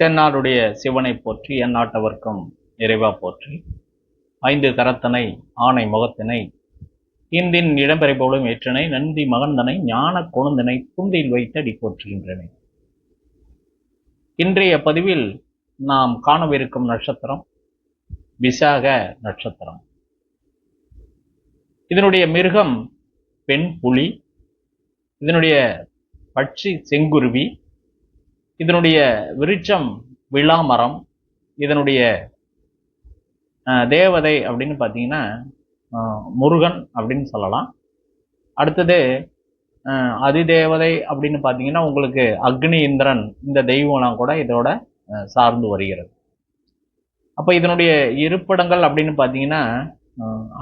தென்னாடுடைய சிவனை போற்றி எந்நாட்டவர்க்கும் இறைவா போற்றி. ஐந்து கரத்தனை ஆணை முகத்தினை இந்தின் இடம்பெறை போலும் ஏற்றனை நந்தி மகந்தனை ஞான கொழுந்தனை குந்தில் வைத்தடி போற்றுகின்றன. இன்றைய பதிவில் நாம் காணவிருக்கும் நட்சத்திரம் விசாக நட்சத்திரம். இதனுடைய மிருகம் பெண் புலி, இதனுடைய பட்சி செங்குருவி, இதனுடைய விருட்சம் விளாமரம், இதனுடைய தேவதை அப்படின்னு பார்த்தீங்கன்னா முருகன் அப்படின்னு சொல்லலாம். அடுத்தது அதிதேவதை அப்படின்னு பார்த்தீங்கன்னா உங்களுக்கு அக்னி இந்திரன், இந்த தெய்வம்லாம் கூட இதோட சார்ந்து வருகிறது. அப்போ இதனுடைய இருப்பிடங்கள் அப்படின்னு பார்த்தீங்கன்னா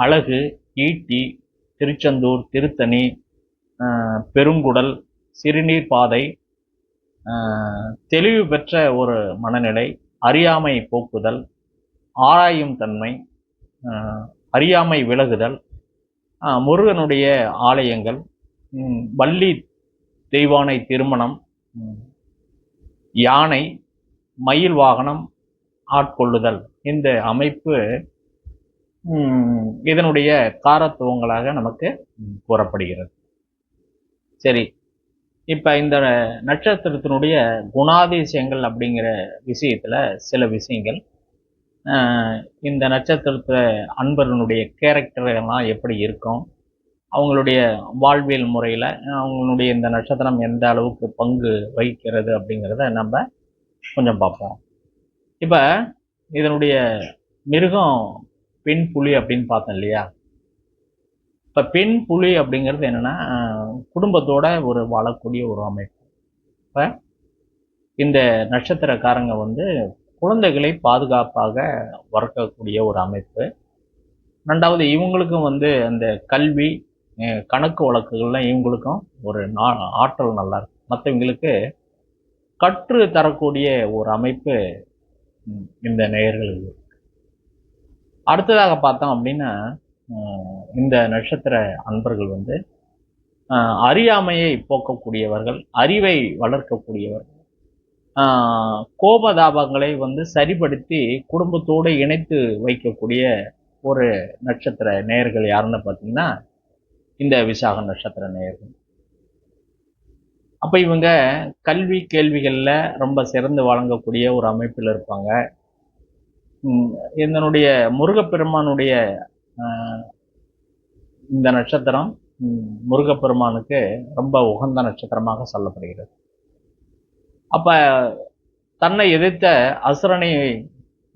அழகு, ஈட்டி, திருச்செந்தூர், திருத்தணி, பெருங்குடல், சிறுநீர் பாதை, தெளிவு பெற்ற ஒரு மனநிலை, அறியாமை போக்குதல், ஆராயும் தன்மை, அறியாமை விலகுதல், முருகனுடைய ஆலயங்கள், வள்ளி தெய்வானை திருமணம், யானை, மயில் வாகனம் ஆட்கொள்ளுதல், இந்த அமைப்பு இதனுடைய காரத்துவங்களாக நமக்கு கூறப்படுகிறது. சரி, இப்ப இந்த நட்சத்திரத்தினுடைய குணாதிசயங்கள் அப்படிங்கிற விஷயத்துல சில விஷயங்கள், இந்த நட்சத்திரத்துல அன்பர்களுடைய கேரக்டர்லாம் எப்படி இருக்கும், அவங்களுடைய வாழ்வியல் முறையில அவங்களுடைய இந்த நட்சத்திரம் எந்த அளவுக்கு பங்கு வகிக்கிறது அப்படிங்கிறத நம்ம கொஞ்சம் பார்ப்போம். இப்ப இதனுடைய மிருகம் பெண் புலி அப்படின்னு பார்த்தோம் இல்லையா. இப்ப பெண் புலி அப்படிங்கிறது என்னன்னா குடும்பத்தோட ஒரு வாழக்கூடிய ஒரு அமைப்பு. இப்ப இந்த நட்சத்திரக்காரங்க குழந்தைகளை பாதுகாப்பாக வளர்க்கக்கூடிய ஒரு அமைப்பு. ரெண்டாவது, இவங்களுக்கும் அந்த கல்வி, கணக்கு வழக்குகள்லாம் இவங்களுக்கும் ஒரு ஆற்றல் நல்லா இருக்கும். மற்றவங்களுக்கு கற்று தரக்கூடிய ஒரு அமைப்பு இந்த நேயர்களுக்கு. அடுத்ததாக பார்த்தோம் அப்படின்னா இந்த நட்சத்திர அன்பர்கள் அறியாமையை போக்கக்கூடியவர்கள், அறிவை வளர்க்கக்கூடியவர்கள், கோபதாபங்களை சரிப்படுத்தி குடும்பத்தோடு இணைத்து வைக்கக்கூடிய ஒரு நட்சத்திர நேயர்கள் யாருன்னு பார்த்தீங்கன்னா இந்த விசாக நட்சத்திர நேயர்கள். அப்ப இவங்க கல்வி கேள்விகள்ல ரொம்ப சிறந்து வழங்கக்கூடிய ஒரு அமைப்பில் இருப்பாங்க. இதனுடைய முருகப்பெருமானுடைய இந்த நட்சத்திரம் முருகப்பெருமானுக்கு ரொம்ப உகந்த நட்சத்திரமாக சொல்லப்படுகிறது. அப்ப தன்னை எதிர்த்த அசுரனை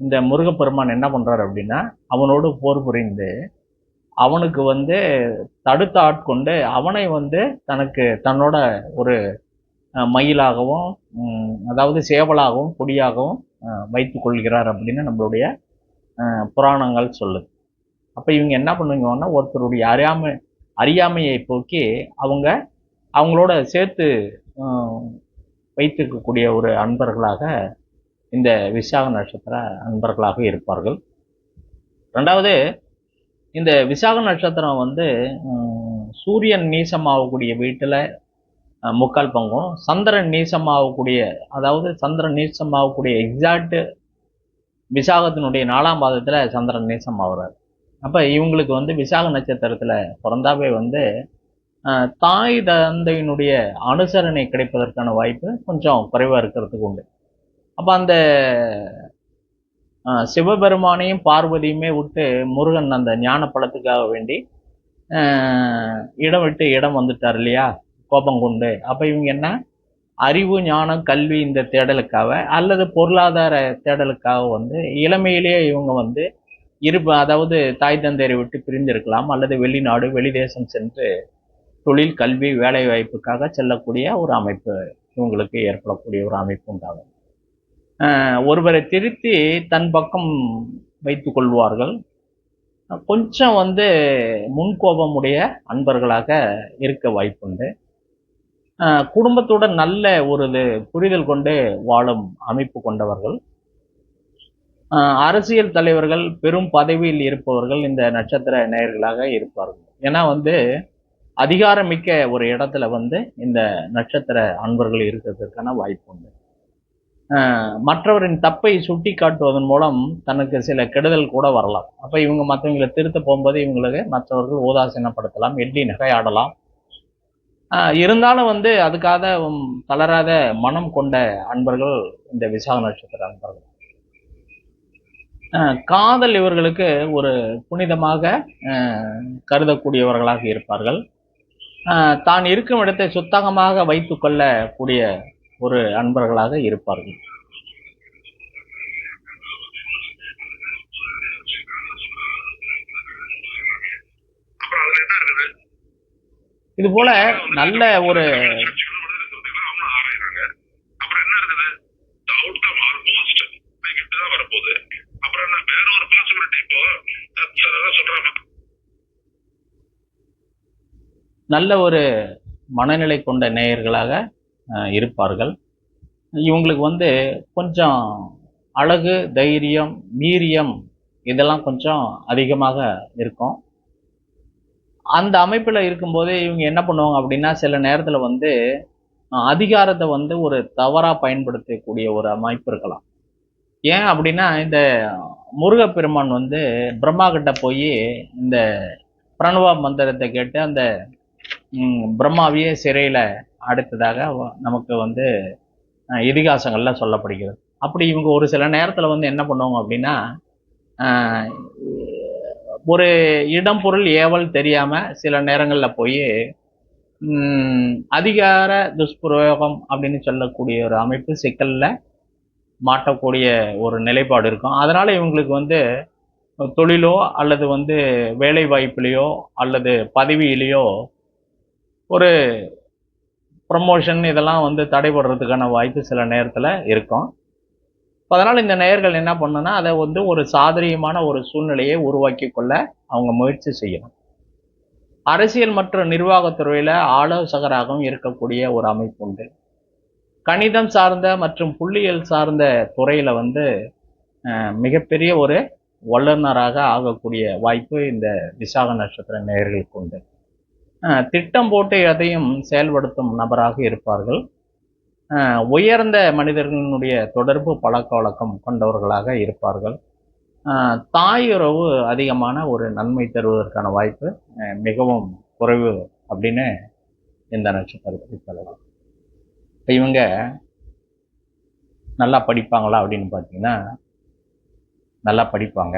இந்த முருகப்பெருமான் என்ன பண்றாரு அப்படின்னா, அவனோடு போர் புரிந்து அவனுக்கு தடுத்து ஆட்கொண்டு அவனை தனக்கு தன்னோட ஒரு மயிலாகவும், அதாவது சேவலாகவும் கொடியாகவும் வைத்துக் கொள்கிறார் அப்படின்னு நம்மளுடைய புராணங்கள் சொல்லுது. அப்ப இவங்க என்ன பண்ணுவாங்கன்னா, ஒருத்தருடைய அறியாமையை போக்கி அவங்களோட சேர்த்து வைத்திருக்கக்கூடிய ஒரு அன்பர்களாக இந்த விசாக நட்சத்திர அன்பர்களாக இருப்பார்கள். ரெண்டாவது, இந்த விசாக நட்சத்திரம் சூரியன் நீசமாகக்கூடிய வீட்டுல முக்கால் பங்கும், சந்திரன் நீசமாகக்கூடிய, அதாவது சந்திரன் நீசமாகக்கூடிய எக்ஸாக்ட் விசாகத்தினுடைய 4ஆம் பாதத்துல சந்திரன் நீசம் ஆகுறாரு. அப்ப இவங்களுக்கு விசாக நட்சத்திரத்துல பிறந்தாவே தாய் தந்தையினுடைய அனுசரணை கிடைப்பதற்கான வாய்ப்பு கொஞ்சம் குறைவா இருக்கிறதுக்கு உண்டு. அப்ப அந்த சிவபெருமானையும் பார்வதியுமே விட்டு முருகன் அந்த ஞான பழத்துக்காக வேண்டி இடம் விட்டு இடம் வந்துட்டார் இல்லையா, கோபம் கொண்டு. அப்ப இவங்க என்ன, அறிவு, ஞானம், கல்வி இந்த தேடலுக்காக அல்லது பொருளாதார தேடலுக்காக இளமையிலேயே இவங்க அதாவது தாய் தந்தையரை விட்டு பிரிந்திருக்கலாம், அல்லது வெளிநாடு வெளிதேசம் சென்று தொழில், கல்வி, வேலை வாய்ப்புக்காக செல்லக்கூடிய ஒரு அமைப்பு இவங்களுக்கு ஏற்படக்கூடிய ஒரு அமைப்பு உண்டாகும். ஒருவரை திருத்தி தன் பக்கம் வைத்துக் கொள்வார்கள். கொஞ்சம் முன்கோபமுடைய அன்பர்களாக இருக்க வாய்ப்புண்டு. குடும்பத்துடன் நல்ல ஒரு புரிதல் கொண்டு வாழும் அமைப்பு கொண்டவர்கள். அரசியல் தலைவர்கள், பெரும் பதவியில் இருப்பவர்கள் இந்த நட்சத்திர நேயர்களாக இருப்பார்கள். ஏன்னா அதிகாரமிக்க ஒரு இடத்துல இந்த நட்சத்திர அன்பர்கள் இருக்கிறதுக்கான வாய்ப்பு உண்டு. மற்றவரின் தப்பை சுட்டி காட்டுவதன் மூலம் தனக்கு சில கெடுதல் கூட வரலாம். அப்போ இவங்க மற்றவங்களை திருத்த போகும்போது இவங்களுக்கு மற்றவர்கள் உதாசீனப்படுத்தலாம், எள்ளி நகையாடலாம். இருந்தாலும் வந்து அதுக்காக தளராத மனம் கொண்ட அன்பர்கள் இந்த விசாக நட்சத்திர அன்பர்கள். காதல் இவர்களுக்கு ஒரு புனிதமாக கருதக்கூடியவர்களாக இருப்பார்கள். தான் இருக்கும் இடத்தை சுத்தமாக வைத்து கொள்ளக்கூடிய ஒரு அன்பர்களாக இருப்பார்கள். இது போல நல்ல ஒரு நல்ல ஒரு மனநிலை கொண்ட நேயர்களாக இருப்பார்கள். இவங்களுக்கு வந்து கொஞ்சம் அழகு, தைரியம், வீரியம் இதெல்லாம் கொஞ்சம் அதிகமாக இருக்கும். அந்த அமைப்பில் இருக்கும்போது இவங்க என்ன பண்ணுவாங்க அப்படின்னா, சில நேரத்தில் வந்து அதிகாரத்தை வந்து ஒரு தவறாக பயன்படுத்தக்கூடிய ஒரு அமைப்பு இருக்கலாம். ஏன் அப்படின்னா, இந்த முருகப்பெருமான் வந்து பிரம்மா கிட்ட போய் இந்த பிரணவ மந்திரத்தை கேட்டு அந்த பிரம்மாவையே சிறையில் அடைத்ததாக நமக்கு வந்து இதிகாசங்கள்ல சொல்லப்படுகிறது. அப்படி இவங்க ஒரு சில நேரத்தில் வந்து என்ன பண்ணுவாங்க அப்படின்னா, ஒரு இடம் பொருள் ஏவல் தெரியாமல் சில நேரங்களில் போய் அதிகார துஷ்பிரயோகம் அப்படின்னு சொல்லக்கூடிய ஒரு அமைப்பு சிக்கலில் மாட்டக்கூடிய ஒரு நிலைப்பாடு இருக்கும். அதனால் இவங்களுக்கு வந்து தொழிலோ அல்லது வந்து வேலை வாய்ப்புலேயோ அல்லது பதவியிலேயோ ஒரு ப்ரமோஷன் இதெல்லாம் வந்து தடைபடுறதுக்கான வாய்ப்பு சில நேரத்தில் இருக்கும். அதனால் இந்த நேயர்கள் என்ன பண்ணணும்னா, அதை வந்து ஒரு சாதரியமான ஒரு சூழ்நிலையை உருவாக்கி கொள்ள அவங்க முயற்சி செய்யணும். அரசியல் மற்றும் நிர்வாகத்துறையில் ஆலோசகராகவும் இருக்கக்கூடிய ஒரு அமைப்பு உண்டு. கணிதம் சார்ந்த மற்றும் புள்ளியியல் சார்ந்த துறையில் வந்து மிகப்பெரிய ஒரு வல்லுநராக ஆகக்கூடிய வாய்ப்பு இந்த விசாக நட்சத்திர நேயர்களுக்கு உண்டு. திட்டம் போட்டு எதையும் செயல்படுத்தும் நபராக இருப்பார்கள். உயர்ந்த மனிதர்களுடைய தொடர்பு பழக்க வழக்கம் கொண்டவர்களாக இருப்பார்கள். தாயுறவு அதிகமான ஒரு நன்மை தருவதற்கான வாய்ப்பு மிகவும் குறைவு அப்படின்னு இந்த நட்சத்திரத்தை சொல்லலாம். இப்போ இவங்க நல்லா படிப்பாங்களா அப்படின்னு பார்த்தீங்கன்னா, நல்லா படிப்பாங்க.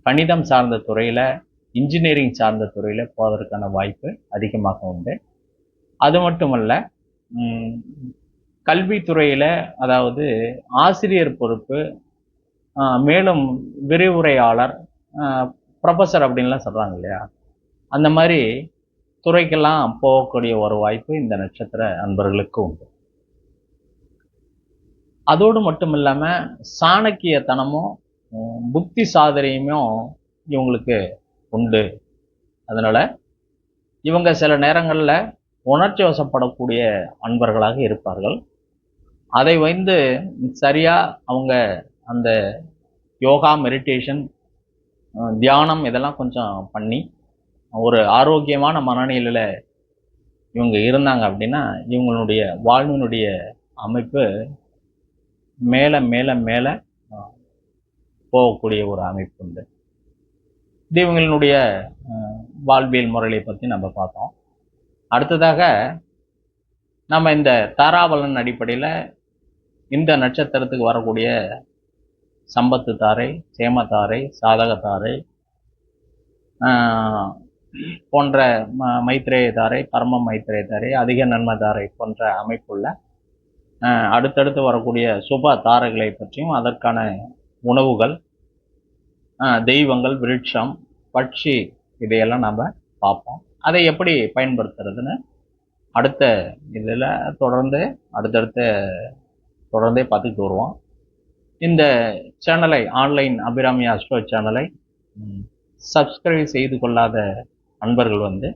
கணிதம் சார்ந்த துறையில், இன்ஜினியரிங் சார்ந்த துறையில் போவதற்கான வாய்ப்பு அதிகமாக உண்டு. அது மட்டுமல்ல, கல்வித்துறையில் அதாவது ஆசிரியர் பொறுப்பு, மேலும் விரிவுரையாளர், ப்ரொஃபஸர் அப்படின்லாம் சொல்கிறாங்க இல்லையா, அந்த மாதிரி துறைக்கெல்லாம் போகக்கூடிய ஒரு வாய்ப்பு இந்த நட்சத்திர அன்பர்களுக்கு உண்டு. அதோடு மட்டும் இல்லாமல் சாணக்கியத்தனமும் புத்தி சாதனையுமே இவங்களுக்கு உண்டு. அதனால் இவங்க சில நேரங்களில் உணர்ச்சி வசப்படக்கூடிய அன்பர்களாக இருப்பார்கள். அதை வந்து சரியாக அவங்க அந்த யோகா, மெடிடேஷன், தியானம் இதெல்லாம் கொஞ்சம் பண்ணி ஒரு ஆரோக்கியமான மனநிலையில் இவங்க இருந்தாங்க அப்படின்னா இவங்களுடைய வாழ்வினுடைய அமைப்பு மேலே மேலே மேலே போகக்கூடிய ஒரு அமைப்பு உண்டு. இது இவங்களுடைய வாழ்வியல் முறையை பற்றி நம்ம பார்த்தோம். அடுத்ததாக நம்ம இந்த தாராபலன் அடிப்படையில் இந்த நட்சத்திரத்துக்கு வரக்கூடிய சம்பத்து தாரை, சேமத்தாரை, சாதகத்தாரை போன்ற மைத்திரேய தாரை, பரம மைத்திரேய தாரை, அதிக நன்மை தாரை போன்ற அமைப்புள்ள அடுத்தடுத்து வரக்கூடிய சுப தாரைகளை பற்றியும் அதற்கான உணவுகள், தெய்வங்கள், விருட்சம், பட்சி இதையெல்லாம் நம்ம பார்ப்போம். அதை எப்படி பயன்படுத்துறதுன்னு அடுத்த இதில் தொடர்ந்தே பார்த்துக்கிட்டு வருவோம். இந்த சேனலை, ஆன்லைன் அபிராமி அஸ்ட்ரோ சேனலை சப்ஸ்கிரைப் செய்து கொள்ளாத அன்பர்கள் வந்து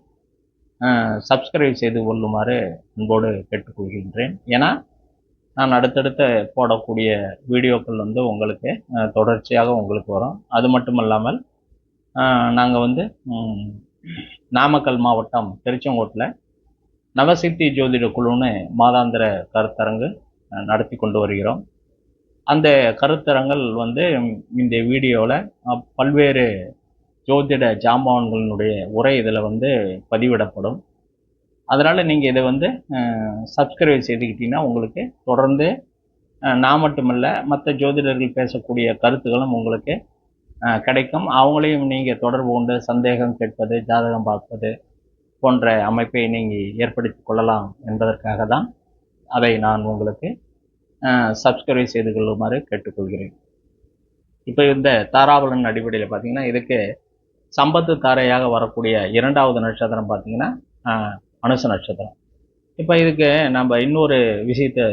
சப்ஸ்கிரைப் செய்து கொள்ளுமாறு அன்போடு கேட்டுக்கொள்கின்றேன். ஏன்னா நான் அடுத்தடுத்து போடக்கூடிய வீடியோக்கள் வந்து உங்களுக்கு தொடர்ச்சியாக உங்களுக்கு வரும். அது மட்டும் இல்லாமல் நாங்கள் வந்து நாமக்கல் மாவட்டம் திருச்செங்கோட்டில் நவசித்தி ஜோதிட குழுன்னு மாதாந்திர கருத்தரங்கு நடத்தி கொண்டு வருகிறோம். அந்த கருத்தரங்கள் வந்து இந்த வீடியோவில் பல்வேறு ஜோதிட ஜாம்பவான்களினுடைய உரை இதில் வந்து பதிவிடப்படும். அதனால் நீங்கள் இதை வந்து சப்ஸ்கிரைப் செய்துக்கிட்டிங்கன்னா உங்களுக்கு தொடர்ந்து நான் மட்டுமல்ல மற்ற ஜோதிடர்கள் பேசக்கூடிய கருத்துக்களும் உங்களுக்கு கிடைக்கும். அவங்களையும் நீங்கள் தொடர்பு கொண்டு சந்தேகம் கேட்பது, ஜாதகம் பார்ப்பது போன்ற அமைப்பை நீங்கள் ஏற்படுத்தி கொள்ளலாம் என்பதற்காக தான் அதை நான் உங்களுக்கு சப்ஸ்கிரைப் செய்து கொள்ளுமாறு கேட்டுக்கொள்கிறேன். இப்போ இந்த தாராபலன் அடிப்படையில் பார்த்தீங்கன்னா இதுக்கு சம்பத்து தாரையாக வரக்கூடிய 2வது நட்சத்திரம் பார்த்தீங்கன்னா அனுச நட்சத்திரம். இப்போ இதுக்கு நம்ம இன்னொரு விஷயத்தை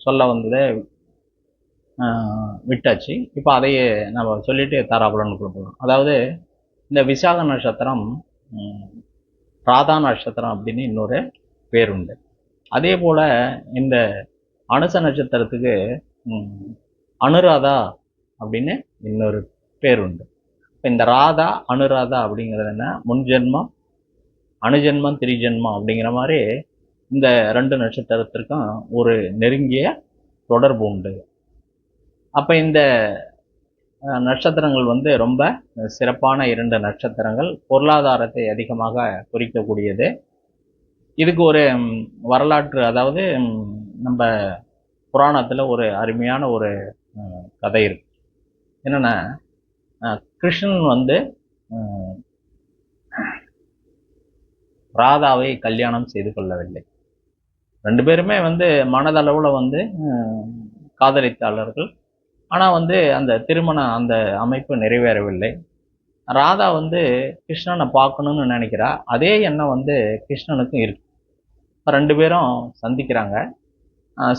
சொல்ல வந்ததை விட்டாச்சு. இப்போ அதையே நம்ம சொல்லிட்டு தாராபலனுக்குள்ள போகலாம். அதாவது இந்த விசாக நட்சத்திரம் ராதா நட்சத்திரம் அப்படின்னு இன்னொரு பேர் உண்டு. அதே போல் இந்த அனுச நட்சத்திரத்துக்கு அனுராதா அப்படின்னு இன்னொரு பேர் உண்டு. இப்போ இந்த ராதா அனுராதா அப்படிங்கிறது என்ன, முன்ஜென்மம் அணுஜென்மம் திரிஜென்மம் அப்படிங்கிற மாதிரி இந்த 2 நட்சத்திரத்திற்கும் ஒரு நெருங்கிய தொடர்பு உண்டு. அப்போ இந்த நட்சத்திரங்கள் வந்து ரொம்ப சிறப்பான 2 நட்சத்திரங்கள், பொருளாதாரத்தை அதிகமாக குறிக்கக்கூடியது. இதுக்கு ஒரு வரலாற்று, அதாவது நம்ம புராணத்தில் ஒரு அருமையான ஒரு கதை இருக்கு. என்னென்னா, கிருஷ்ணன் வந்து ராதாவை கல்யாணம் செய்து கொள்ளவில்லை. 2 பேருமே வந்து மனதளவில் வந்து காதலித்தாளர்கள். ஆனால் வந்து அந்த திருமணம் அந்த அமைப்பு நிறைவேறவில்லை. ராதா வந்து கிருஷ்ணனை பார்க்கணுன்னு நினைக்கிறா. அதே எண்ணம் வந்து கிருஷ்ணனுக்கும் இருக்கு. 2 பேரும் சந்திக்கிறாங்க.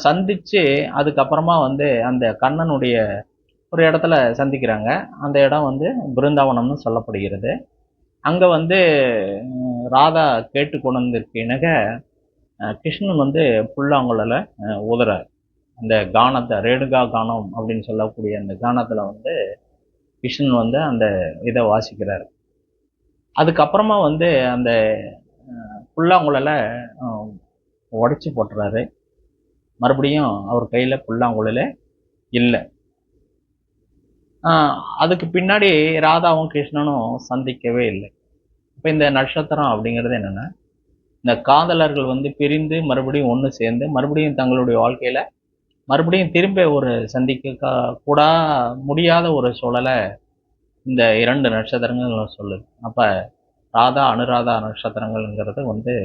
சந்தித்து அதுக்கப்புறமா வந்து அந்த கண்ணனுடைய ஒரு இடத்துல சந்திக்கிறாங்க. அந்த இடம் வந்து பிருந்தாவனம்னு சொல்லப்படுகிறது. அங்கே வந்து ராதா கேட்டு கொண்டு வந்திருக்கினக கிருஷ்ணன் வந்து புல்லாங்குழல உதறார். அந்த கானத்தை, ரேணுகா கானம் அப்படின்னு சொல்லக்கூடிய அந்த கானத்தில் வந்து கிருஷ்ணன் வந்து அந்த இதை வாசிக்கிறார். அதுக்கப்புறமா வந்து அந்த புல்லாங்குழலை உடச்சி போட்டுறாரு. மறுபடியும் அவர் கையில் புல்லாங்குழலே இல்லை. அதுக்கு பின்னாடி ராதாவும் கிருஷ்ணனும் சந்திக்கவே இல்லை. இப்போ இந்த நட்சத்திரம் அப்படிங்கிறது என்னென்னா, இந்த காதலர்கள் வந்து பிரிந்து மறுபடியும் ஒன்று சேர்ந்து மறுபடியும் தங்களுடைய வாழ்க்கையில் மறுபடியும் திரும்ப ஒரு சந்திக்க கூட முடியாத ஒரு சூழலை இந்த 2 நட்சத்திரங்கள் சொல்லுது. அப்போ ராதா அனுராதா நட்சத்திரங்கள்ங்கிறது வந்து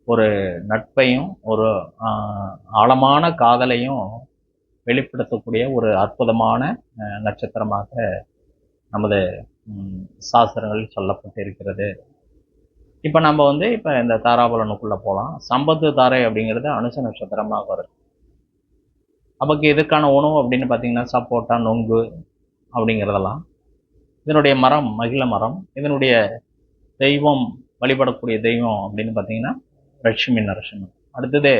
ஒரு நட்பையும் ஒரு ஆழமான காதலையும் வெளிப்படுத்தக்கூடிய ஒரு அற்புதமான நட்சத்திரமாக நமது சாஸ்திரங்களில் சொல்லப்பட்டு இருக்கிறது. இப்போ நம்ம வந்து இப்போ இந்த தாராபலனுக்குள்ளே போகலாம். சம்பத்து தாரை அப்படிங்கிறது அனுச நட்சத்திரமாக வருது. அப்போக்கு இதுக்கான உணவு அப்படின்னு பார்த்தீங்கன்னா சப்போட்டா, நொங்கு அப்படிங்கிறதெல்லாம். இதனுடைய மரம் மகிழ மரம். இதனுடைய தெய்வம், வழிபடக்கூடிய தெய்வம் அப்படின்னு பார்த்தீங்கன்னா லட்சுமி நரசிம்மன். அடுத்தது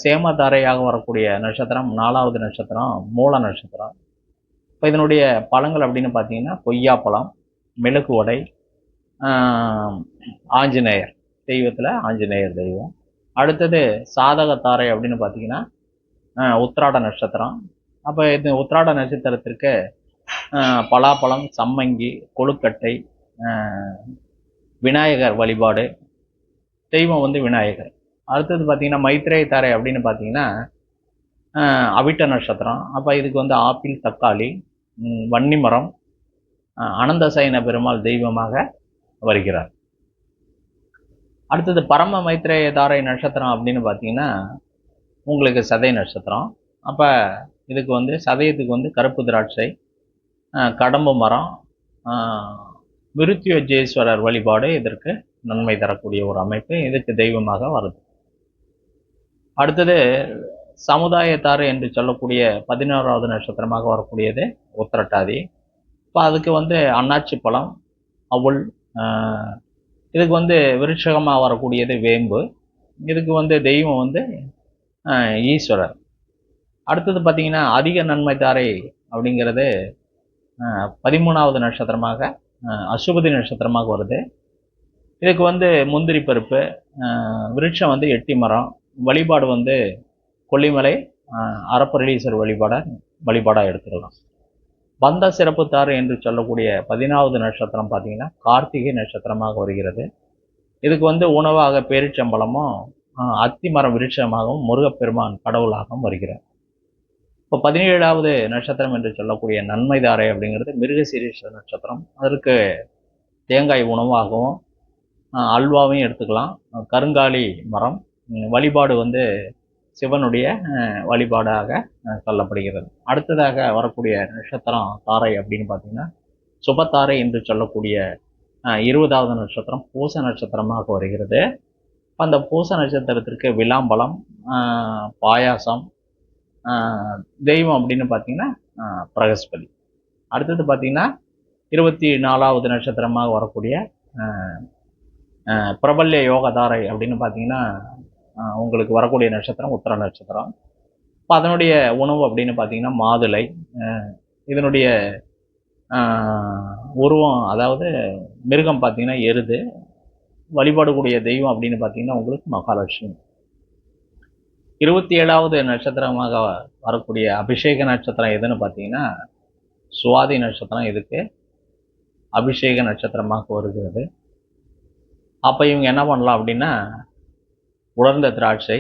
சேமதாரையாக வரக்கூடிய நட்சத்திரம் 4வது நட்சத்திரம் மூல நட்சத்திரம். இப்போ இதனுடைய பழங்கள் அப்படின்னு பார்த்தீங்கன்னா கொய்யாப்பழம், மெழுகு வடை, ஆஞ்சநேயர் தெய்வத்தில் ஆஞ்சநேயர் தெய்வம். அடுத்தது சாதகத்தாரை அப்படின்னு பார்த்தீங்கன்னா உத்திராட நட்சத்திரம். அப்போ இது உத்திராட நட்சத்திரத்திற்கு பலாப்பழம், சம்மங்கி, கொழுக்கட்டை, விநாயகர் வழிபாடு, தெய்வம் வந்து விநாயகர். அடுத்தது பார்த்தீங்கன்னா மைத்ரேய தாரை அப்படின்னு பார்த்தீங்கன்னா அவிட்ட நட்சத்திரம். அப்போ இதுக்கு வந்து ஆப்பிள், தக்காளி, வன்னிமரம், அனந்தசயன பெருமாள் தெய்வமாக வருகிறார். அடுத்தது பரம மைத்ரேய தாரை நட்சத்திரம் அப்படின்னு பார்த்தீங்கன்னா உங்களுக்கு சதய நட்சத்திரம். அப்போ இதுக்கு வந்து சதயத்துக்கு வந்து கருப்பு திராட்சை, கடம்பு மரம், விருத்தியோஜேஸ்வரர் வழிபாடு இதற்கு நன்மை தரக்கூடிய ஒரு அமைப்பு. இதுக்கு தெய்வமாக வருது. அடுத்தது சமுதாயத்தாறு என்று சொல்லக்கூடிய 11வது நட்சத்திரமாக வரக்கூடியது உத்திரட்டாதி. இப்போ அதுக்கு வந்து அன்னாச்சி பழம், அவுள். இதுக்கு வந்து விருட்சகமாக வரக்கூடியது வேம்பு. இதுக்கு வந்து தெய்வம் வந்து ஈஸ்வரர். அடுத்தது பார்த்தீங்கன்னா அதிக நன்மை தாரை அப்படிங்கிறது 13வது நட்சத்திரமாக அசுபதி நட்சத்திரமாக வருது. இதுக்கு வந்து முந்திரி பருப்பு, விருட்சம் வந்து எட்டி மரம், வழிபாடு வந்து கொல்லிமலை அறப்பரீஸ்வரர் வழிபாடாக எடுத்துக்கலாம். பந்த சிறப்புத்தாறு என்று சொல்லக்கூடிய 14வது நட்சத்திரம் பார்த்தீங்கன்னா கார்த்திகை நட்சத்திரமாக வருகிறது. இதுக்கு வந்து உணவாக பேரிச்சம்பழமும் அத்திமரம் விருட்சமாகவும் முருகப்பெருமான் கடவுளாகவும் வருகிறார். இப்போ 17வது நட்சத்திரம் என்று சொல்லக்கூடிய நன்மைதாரை அப்படிங்கிறது மிருகசீரிஷ நட்சத்திரம். அதற்கு தேங்காய் உணவாகவும் அல்வாவையும் எடுத்துக்கலாம். கருங்காலி மரம் வழிபாடு வந்து சிவனுடைய வழிபாடாக சொல்லப்படுகிறது. அடுத்ததாக வரக்கூடிய நட்சத்திரம் தாரை அப்படின்னு பார்த்தீங்கன்னா சுபத்தாரை என்று சொல்லக்கூடிய 20வது நட்சத்திரம் பூச நட்சத்திரமாக வருகிறது. அந்த பூச நட்சத்திரத்திற்கு விளாம்பழம், பாயாசம், தெய்வம் அப்படின்னு பார்த்தீங்கன்னா பிரகஸ்பதி. அடுத்தது பார்த்தீங்கன்னா 24வது நட்சத்திரமாக வரக்கூடிய பிரபல்ய யோகதாரை அப்படின்னு பார்த்தீங்கன்னா உங்களுக்கு வரக்கூடிய நட்சத்திரம் உத்திர நட்சத்திரம். இப்போ அதனுடைய உணவு அப்படின்னு பார்த்தீங்கன்னா மாதுளை. இதனுடைய உருவம் அதாவது மிருகம் பார்த்தீங்கன்னா எருது. வழிபாடுக்கூடிய தெய்வம் அப்படின்னு பார்த்தீங்கன்னா உங்களுக்கு மகாலட்சுமி. 27வது நட்சத்திரமாக வரக்கூடிய அபிஷேக நட்சத்திரம் எதுன்னு பார்த்தீங்கன்னா சுவாதி நட்சத்திரம். இதுக்கு அபிஷேக நட்சத்திரமாக வருகிறது. அப்போ இவங்க என்ன பண்ணலாம் அப்படின்னா உலர்ந்த திராட்சை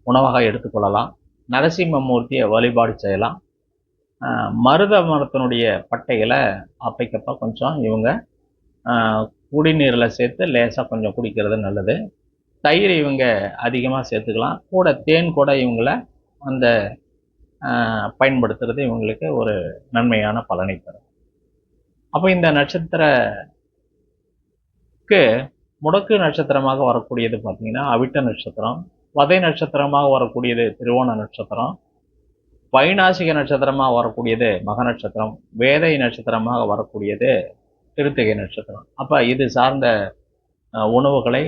உணவாக எடுத்துக்கொள்ளலாம். நரசிம்மமூர்த்தியை வழிபாடு செய்யலாம். மருத மரத்தினுடைய பட்டைகளை அப்பைக்கப்போ கொஞ்சம் இவங்க குடிநீரில் சேர்த்து லேசாக கொஞ்சம் குடிக்கிறது நல்லது. தயிர் இவங்க அதிகமாக சேர்த்துக்கலாம். கூட தேன் கூட இவங்களை அந்த பயன்படுத்துறது இவங்களுக்கு ஒரு நன்மையான பலனை தரும். அப்போ இந்த நட்சத்திரக்கு முடக்கு நட்சத்திரமாக வரக்கூடியது பார்த்தீங்கன்னா அவிட்ட நட்சத்திரம். வதை நட்சத்திரமாக வரக்கூடியது திருவோண நட்சத்திரம். வைநாசிக நட்சத்திரமாக வரக்கூடியது மக நட்சத்திரம். வேதை நட்சத்திரமாக வரக்கூடியது கிருத்திகை நட்சத்திரம். அப்போ இது சார்ந்த உணவுகளை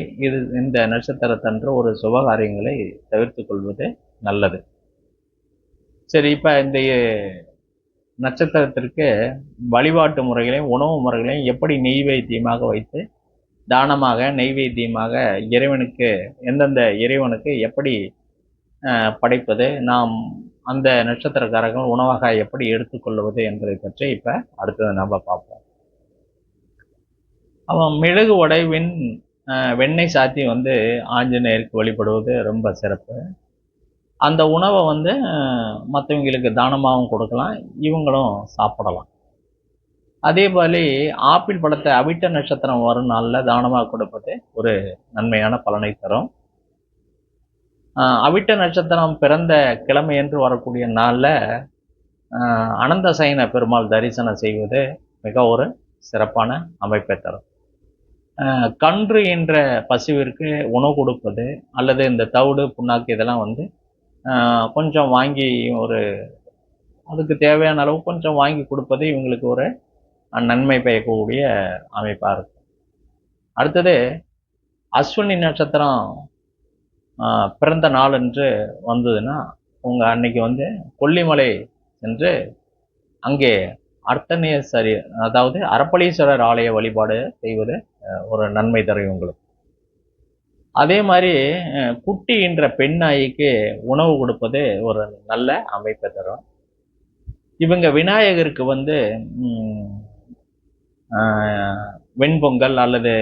இந்த நட்சத்திரத்தன்று ஒரு சுபகாரியங்களை தவிர்த்து கொள்வது நல்லது. சரி, இப்போ இந்த நட்சத்திரத்திற்கு வழிபாட்டு முறைகளையும் உணவு முறைகளையும் எப்படி நெய்வேத்தியமாக வைத்து தானமாக நெய்வேத்தியமாக இறைவனுக்கு எந்தெந்த இறைவனுக்கு எப்படி படைப்பது, நாம் அந்த நட்சத்திரக்காரர்கள் உணவாக எப்படி எடுத்துக்கொள்வது என்பதை பற்றி இப்போ அடுத்தது நம்ம பார்ப்போம். அவன் மெழுகு வடை வெண்ணெய் சாத்தி வந்து ஆஞ்சநேயருக்கு வழிபடுவது ரொம்ப சிறப்பு. அந்த உணவை வந்து மற்றவங்களுக்கு தானமாகவும் கொடுக்கலாம், இவங்களும் சாப்பிடலாம். அதே போல ஆப்பிள் பழத்தை அவிட்ட நட்சத்திரம் வரும் நாளில் தானமாக கொடுப்பது ஒரு நன்மையான பலனை தரும். அவிட்ட நட்சத்திரம் பிறந்த கிழமை என்று வரக்கூடிய நாளில் அனந்த சயன பெருமாள் தரிசனம் செய்வது மிக ஒரு சிறப்பான அமைப்பை தரும். கன்று என்ற பசுவிற்கு உணவு கொடுப்பது அல்லது இந்த தவிடு புண்ணாக்கு இதெல்லாம் வந்து கொஞ்சம் வாங்கி அதுக்கு தேவையான அளவு கொஞ்சம் வாங்கி கொடுப்பது இவங்களுக்கு ஒரு நன்மை பயக்கக்கூடிய அமைப்பாக இருக்கும். அடுத்தது அஸ்வினி நட்சத்திரம் பிறந்த நாள் என்று வந்ததுன்னா உங்கள் அன்னைக்கு வந்து கொல்லிமலை சென்று அங்கே அர்த்தநேஸ்வரி அதாவது அறப்பளீஸ்வரர் ஆலய வழிபாடு செய்வது ஒரு நன்மை தரும் உங்களுக்கு. அதே மாதிரி குட்டி என்ற பெண் நாய்க்கு உணவு கொடுப்பது ஒரு நல்ல அமைப்பை தரும். இவங்க விநாயகருக்கு வந்து வெண்பொங்கல் அல்லது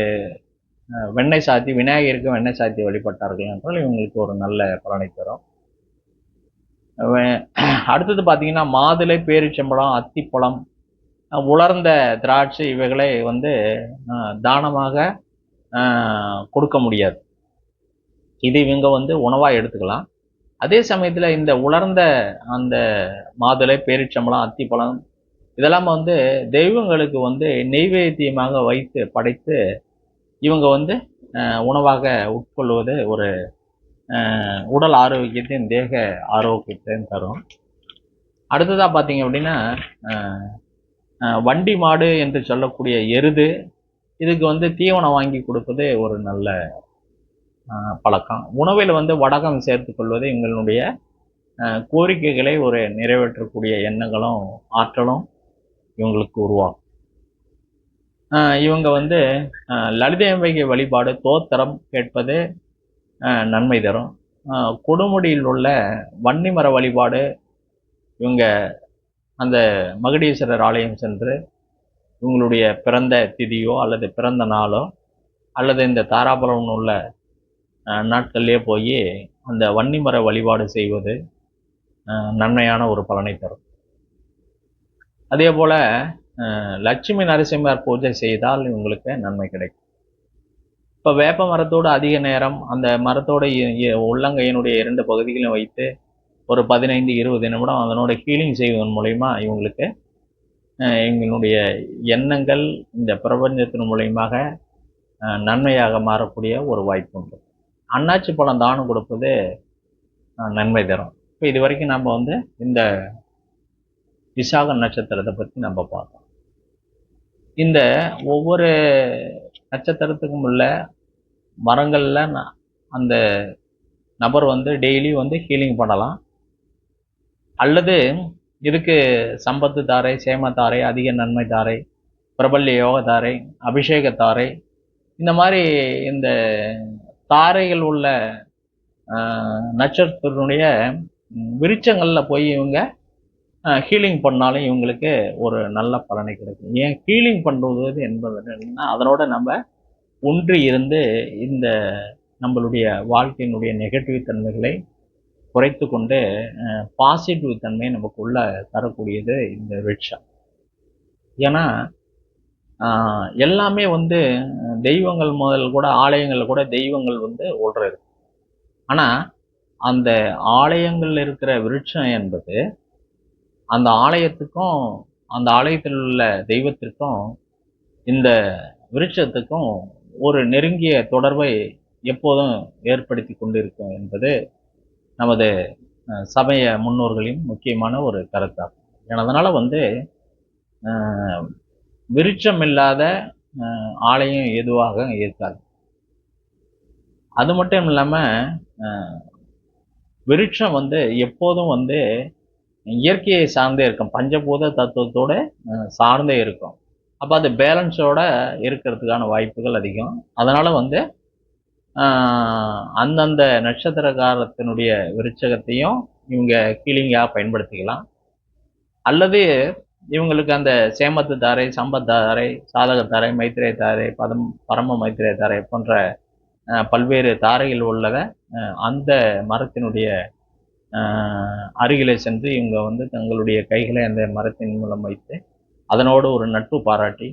வெண்ணெய் சாத்தி விநாயகருக்கு வெண்ணெய் சாத்தி வழிபட்டார்கள் என்றால் இவங்களுக்கு ஒரு நல்ல பலனை தரும். அடுத்தது பார்த்தீங்கன்னா மாதுளை, பேரிச்சம்பழம், அத்திப்பழம், உலர்ந்த திராட்சை இவைகளை வந்து தானமாக கொடுக்க முடியாது. இது இவங்க வந்து உணவாக எடுத்துக்கலாம். அதே சமயத்தில் இந்த உலர்ந்த அந்த மாதுளை, பேரிச்சம்பழம், அத்திப்பழம் இதெல்லாம் வந்து தெய்வங்களுக்கு வந்து நெய்வேத்தியமாக வைத்து படைத்து இவங்க வந்து உணவாக உட்கொள்வது ஒரு உடல் ஆரோக்கியத்தையும் தேக ஆரோக்கியத்தையும் தரும். அடுத்ததாக பார்த்தீங்க அப்படின்னா வண்டி மாடு என்று சொல்லக்கூடிய எருது, இதுக்கு வந்து தீவனம் வாங்கி கொடுப்பது ஒரு நல்ல பழக்கம். உணவில் வந்து வடகம் சேர்த்து கொள்வது எங்களுடைய கோரிக்கைகளை ஒரு நிறைவேற்றக்கூடிய எண்ணங்களும் ஆற்றலும் இவங்களுக்கு உருவாகும். இவங்க வந்து லலிதாம்பிகை வழிபாடு தோத்திரம் கேட்பது நன்மை தரும். கொடுமுடியில் உள்ள வன்னிமர வழிபாடு இவங்க அந்த மகுடீஸ்வரர் ஆலயம் சென்று இவங்களுடைய பிறந்த திதியோ அல்லது பிறந்த நாளோ அல்லது இந்த தாராபுரம் உள்ள நாட்கள்லேயே போய் அந்த வன்னிமர வழிபாடு செய்வது நன்மையான ஒரு பலனை தரும். அதே போல் லட்சுமி நரசிம்மர் பூஜை செய்தால் இவங்களுக்கு நன்மை கிடைக்கும். இப்போ வேப்ப மரத்தோடு அதிக நேரம் அந்த மரத்தோட உள்ளங்கையினுடைய 2 பகுதிகளையும் வைத்து ஒரு 15-20 நிமிடம் அதனோட ஹீலிங் செய்வதன் மூலயமா இவங்களுக்கு எங்களுடைய எண்ணங்கள் இந்த பிரபஞ்சத்தின் மூலயமாக நன்மையாக மாறக்கூடிய ஒரு வாய்ப்பு உண்டு. அன்னாச்சி பழம் தானம் கொடுப்பது நன்மை தரும். இப்போ இது வரைக்கும் நம்ம வந்து இந்த விசாக நட்சத்திரத்தை பற்றி நம்ம பார்த்தோம். இந்த ஒவ்வொரு நட்சத்திரத்துக்கும் உள்ள மரங்களில் அந்த நபர் வந்து டெய்லி வந்து ஹீலிங் பண்ணலாம். அல்லது இதுக்கு சம்பத்து தாரை, சேம தாரை, அதிக நன்மை தாரை, பிரபல்ய யோக தாரை, அபிஷேக தாரை, இந்த மாதிரி இந்த தாரைகள் உள்ள நட்சத்திரத்தினுடைய விருட்சங்களில் போய் இவங்க ஹீலிங் பண்ணாலும் இவங்களுக்கு ஒரு நல்ல பலனை கிடைக்கும். ஏன் ஹீலிங் பண்ணுவது என்பது என்னன்னா, அதனோட நம்ம ஒன்றி இருந்து இந்த நம்மளுடைய வாழ்க்கையினுடைய நெகட்டிவ் தன்மைகளை குறைத்து கொண்டு பாசிட்டிவ் தன்மையை நமக்குள்ள தரக்கூடியது இந்த விருட்சம். ஏன்னா எல்லாமே வந்து தெய்வங்கள் முதல் கூட ஆலயங்கள் கூட தெய்வங்கள் வந்து ஓடுறது. ஆனால் அந்த ஆலயங்கள் இருக்கிற விருட்சம் என்பது அந்த ஆலயத்துக்கும் அந்த ஆலயத்தில் உள்ள தெய்வத்திற்கும் இந்த விருட்சத்துக்கும் ஒரு நெருங்கிய தொடர்பை எப்போதும் ஏற்படுத்தி கொண்டு இருக்கும் என்பது நமது சமய முன்னோர்களின் முக்கியமான ஒரு கருத்தாகும். அதனால் வந்து விருட்சம் இல்லாத ஆலயம் எதுவாக இருக்காது. அது மட்டும் இல்லாமல் விருட்சம் வந்து எப்போதும் வந்து இயற்கையை சார்ந்தே இருக்கும், பஞ்சபூத தத்துவத்தோடு சார்ந்தே இருக்கும். அப்போ அது பேலன்ஸோட இருக்கிறதுக்கான வாய்ப்புகள் அதிகம். அதனால் வந்து அந்தந்த நட்சத்திரக்காரத்தினுடைய விருட்சகத்தையும் இவங்க ஹீலிங்காக பயன்படுத்திக்கலாம். அல்லது இவங்களுக்கு அந்த சேமத்து தாரை, சம்பத் தாரை, சாதக தாரை, மைத்திரே தாரை, பரம மைத்திரே தாரை போன்ற பல்வேறு தாரைகள் உள்ளத அந்த மரத்தினுடைய அருகிலே சென்று இவங்க வந்து தங்களுடைய கைகளை அந்த மரத்தின் மூலம் வைத்து அதனோடு ஒரு நட்பு பாராட்டி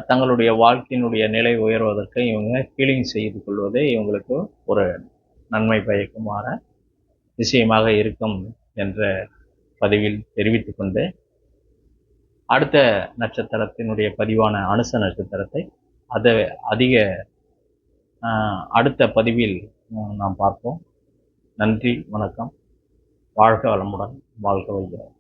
தங்களுடைய வாழ்க்கையினுடைய நிலை உயர்வதற்கு இவங்க ஹீலிங் செய்து கொள்வது இவங்களுக்கு ஒரு நன்மை பயக்குமாற விஷயமாக இருக்கும் என்ற பதிவில் தெரிவித்து கொண்டு அடுத்த நட்சத்திரத்தினுடைய பதிவான அனுச நட்சத்திரத்தை அடுத்த பதிவில் நாம் பார்ப்போம். நன்றி, வணக்கம். வாழ்க வளமுடன், வாழ்க வைக்கிறோம்.